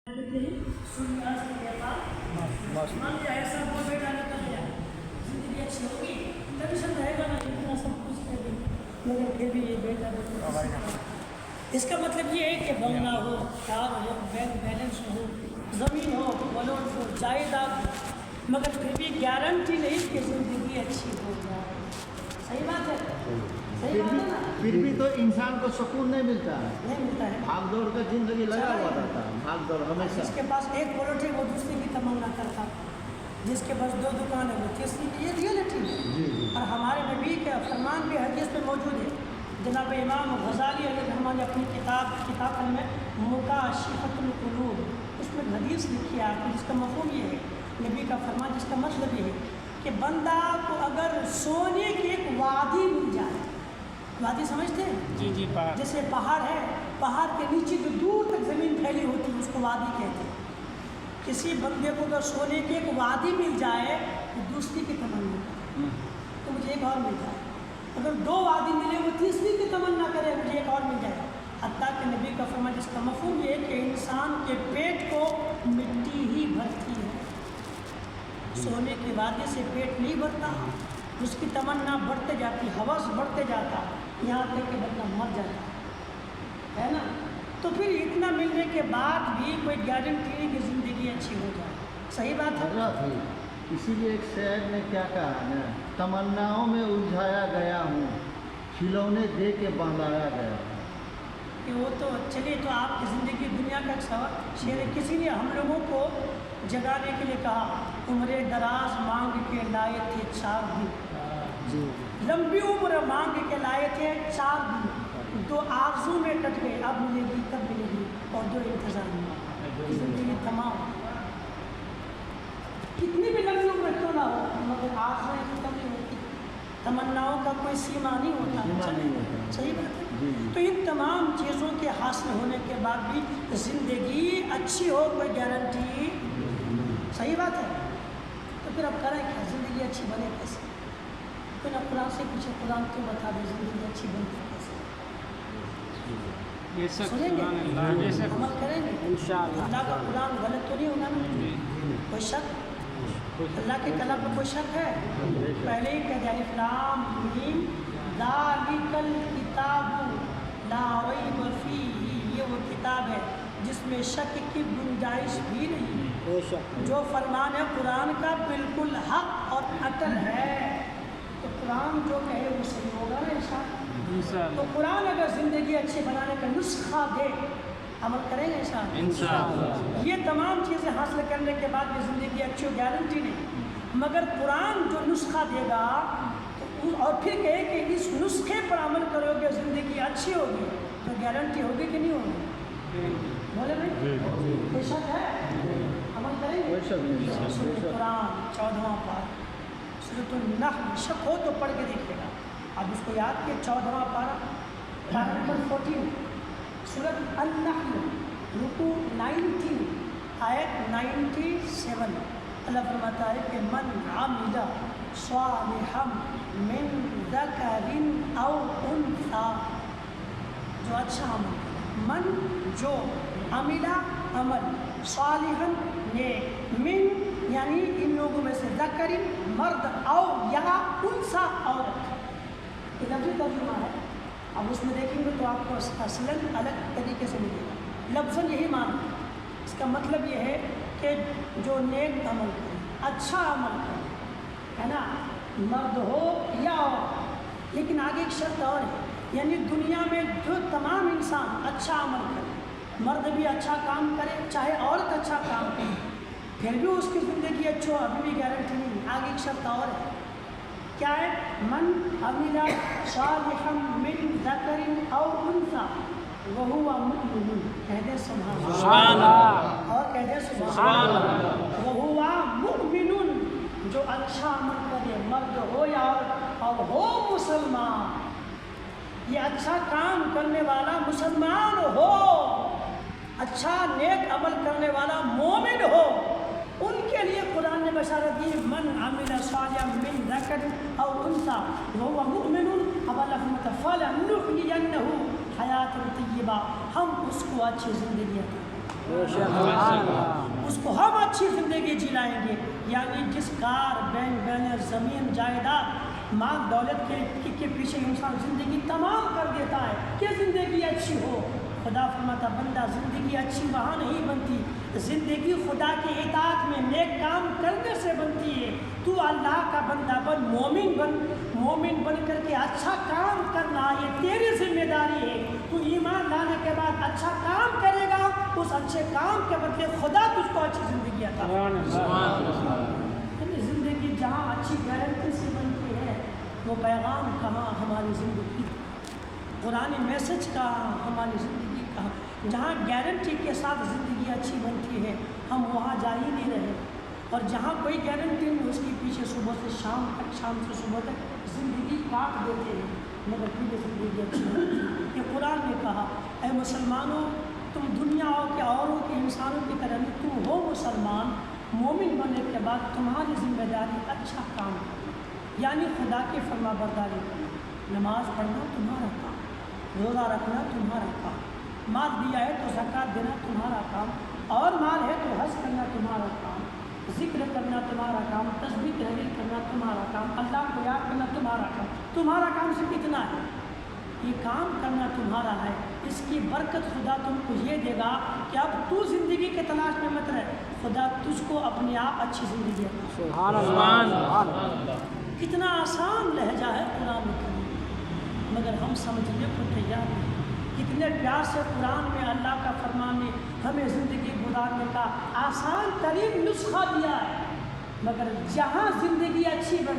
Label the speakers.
Speaker 1: मान लिया ऐसा बोल बेटा ने कर लिया, जिंदगी अच्छी होगी, टेंशन रहेगा ना, इतना सब कुछ कर दी, मगर फिर भी ये बेटा इसका मतलब ये है कि बंगला हो, कार हो, बैंक बैलेंस हो, ज़मीन हो, प्लॉट हो, जायदाद हो, मगर फिर भी गारंटी नहीं कि ज़िंदगी अच्छी हो जाए। सही बात है, सही बात है ना।
Speaker 2: फिर भी तो इंसान को सुकून नहीं मिलता है,
Speaker 1: नहीं मिलता है।
Speaker 2: भाग दौड़ का जिंदगी लगा हुआ रहता है, भाग दौड़ हमेशा।
Speaker 1: जिसके पास एक प्लॉट है वो दूसरे की तमन्ना करता, जिसके पास 2 दुकान है वो तीसरी की। ये रियलिटी है। और हमारे नबी का फरमान भी हदीस में मौजूद है। जनाब इमाम गज़ाली अलैहिर्रहमान ने अपनी किताब में मुकाशिफतुल कुलूब उसमें हदीस लिखी है आपको, जिसका मफ़हूम ये है, नबी का फरमान जिसका मतलब ये है कि बंदा को अगर सोने की एक वादी मिल जाए, वादी समझते हैं
Speaker 3: जी जी, पहाड़
Speaker 1: जैसे पहाड़ है, पहाड़ के नीचे जो दूर तक ज़मीन फैली होती है उसको वादी कहते हैं। किसी बंदे को अगर सोने की एक वादी मिल जाए तो दूसरी की तमन्ना करे तो मुझे एक और मिल जाए, अगर 2 वादी मिले वो तीसरी की तमन्ना करे मुझे एक और मिल जाए। हत्ता कि नबी का फरमान जिसका मफ़हूम ये है कि इंसान के पेट को मिट्टी ही भरती है, सोने की वादी से पेट नहीं भरता, उसकी तमन्ना बढ़ते जाती, हवस बढ़ते जाता, यहाँ तक कि बंदा मर जाता है ना। तो फिर इतना मिलने के बाद भी कोई गारंटी नहीं कि ज़िंदगी अच्छी हो जाए। सही बात है।
Speaker 2: इसीलिए एक शायर ने क्या कहा ना, तमन्नाओं में उलझाया गया हूँ, खिलौने दे के बहलाया गया हूँ।
Speaker 1: कि वो तो चलिए, तो आपकी ज़िंदगी दुनिया का एक शेर है। किसी ने हम लोगों को जगाने के लिए कहा, उम्र दराज मांग के लाए थे 4 दिन, लंबी उम्र मांग के लाए थे 4 दिन, 2 आरज़ू में कट गए, अब मिलेगी कब मिलेगी, और 2 इंतज़ार में ज़िंदगी तमाम। कितनी भी लंबी उम्र क्यों ना हो, मगर आरज़ू खत्म नहीं होती, तमन्नाओं का कोई सीमा नहीं होता। सही बात है। तो इन तमाम चीज़ों के हासिल होने के बाद भी ज़िंदगी अच्छी हो कोई गारंटी। सही बात है। तो फिर अब करें क्या, ज़िंदगी अच्छी बने कैसे? फिर अब कुरान से पूछे, कुरान क्यों बता दे ज़िंदगी अच्छी बनती कैसे? सुनेंगे, अमल करेंगे इंशाअल्लाह। अल्लाह का कुरान गलत तो नहीं होगा ना? कोई शक? अल्लाह के कलाम में कोई शक है? पहले ही कह दिया, अलिफ लाम मीम ज़ालिकल किताबु ला रैब फीही, ये वो किताब है जिसमें शक की गुंजाइश भी नहीं है। जो फरमान है कुरान का बिल्कुल हक और अटल है। तो कुरान जो कहे वो सही होगा ना इंशाअल्लाह। तो कुरान अगर ज़िंदगी अच्छी बनाने का नुस्खा दे, अमल करेंगे इंशाअल्लाह। ये तमाम चीज़ें हासिल करने के बाद भी ज़िंदगी अच्छी हो, गारंटी नहीं, मगर कुरान जो नुस्खा देगा तो और फिर कहे कि इस नुस्खे पर अमल करोगे ज़िंदगी अच्छी होगी, तो गारंटी होगी कि नहीं होगी? बोले भाई, कोई शक है? अमल करेंगे। कुरान 14वां पारा, सूरह नहल, शक हो तो पढ़ के देखिएगा। अब उसको याद के 14वां पारा नंबर 14, सूरह अन-नहल, रुकू 19, आयत 97। अल्लाह फरमाता है कि मन आमिला स्वालिहम मिन ज़करिन औ उन्सा, जो अच्छा अमल, मन जो, अमिला अमल, सालिहन नेक, मिन यानी इन लोगों में से, ज़करिन मर्द, औ या उन्सा औरत, ये लफ्ज़ी तर्जुमा है। अब उसमें देखेंगे तो आपको असलन अलग तरीके से मिलेगा। लफ्ज़न यही माना, इसका मतलब ये है कि जो नेक अमल करे, अच्छा अमल करे, है ना, मर्द हो या औरत। लेकिन आगे एक शर्त और है, यानी दुनिया में जो तमाम इंसान अच्छा अमल करे, मर्द भी अच्छा काम करे चाहे औरत अच्छा काम करे, फिर भी उसकी ज़िंदगी अच्छी हो, अभी भी गारंटी नहीं। आगे एक शर्त और है, क्या है? मन अमिला सालिहम मिन ज़करिन औ उन्सा वहुवा मुमिनुन, कह दे सुभान अल्लाह, और कह दे सुभान अल्लाह। वहुवा मुमिनुन, जो अच्छा अमल करे, मर्द हो या औरत, और हो मुसलमान, ये अच्छा काम करने वाला मुसलमान हो, अच्छा नेक अमल करने वाला मोमिन हो, उनके लिए कुरान ने बशारत दी, मन आमिला सालिहन मिन ज़करिन औ उन्सा वहुवा मुमिनुन, अब अल्लाह फलनुहयिन्नहु हयातन तय्यबा, हम उसको अच्छी ज़िंदगी दें। اس کو ہم اچھی زندگی جلائیں گے. یعنی جس کار بین زمین جائیداد مال دولت کے پیچھے انسان زندگی تمام کر دیتا ہے کہ زندگی اچھی ہو. خدا فرماتا بندہ زندگی اچھی وہاں نہیں بنتی، زندگی خدا کے اطاعت میں نیک کام کرنے سے بنتی ہے. تو اللہ کا بندہ بن، مومن بن کر کے اچھا کام کرنا یہ تیری ذمہ داری ہے. تو ایمان لانے کے بعد اچھا کام کرے گا، اس اچھے کام کے بدلے خدا تجھ کو اچھی زندگی عطا کرے. زندگی جہاں اچھی گارنٹی سے بنتی ہے وہ پیغام کہاں ہماری زندگی، قرآن میسج کہاں ہماری زندگی کہاں. جہاں گارنٹی کے ساتھ زندگی اچھی بنتی ہے ہم وہاں جا ہی نہیں رہے، اور جہاں کوئی گارنٹی نہیں اس کے پیچھے صبح سے شام تک، شام سے صبح تک زندگی کاٹ دیتے ہیں مگر پھر زندگی اچھی بنتی ہے. کہ قرآن نے کہا اے مسلمانوں تم دنیا کے اوروں کے انسانوں کی طرح نہیں، تم ہو مسلمان. مومن بننے کے بعد تمہاری ذمہ داری اچھا کام کرنا، یعنی خدا کی فرما برداری کرنا. نماز پڑھنا تمہارا کام، روزہ رکھنا تمہارا کام، مال دیا ہے تو زکوٰۃ دینا تمہارا کام، اور مال ہے تو حج کرنا تمہارا کام، ذکر کرنا تمہارا کام، تسبیح تحلیل کرنا تمہارا کام، اللہ کو یاد کرنا تمہارا کام. تمہارا کام صرف اتنا ہے، یہ کام کرنا تمہارا ہے. اس کی برکت خدا تم کو یہ دے گا کہ اب تو زندگی کے تلاش میں مت رہے، خدا تجھ کو اپنے آپ اچھی زندگی عطا.
Speaker 3: سبحان اللہ.
Speaker 1: کتنا آسان لہجہ ہے قرآن کریم، مگر ہم سمجھنے کو تیار نہیں. کتنے پیار سے قرآن میں اللہ کا فرمان نے ہمیں زندگی گزارنے کا آسان ترین نسخہ دیا ہے، مگر جہاں زندگی اچھی بن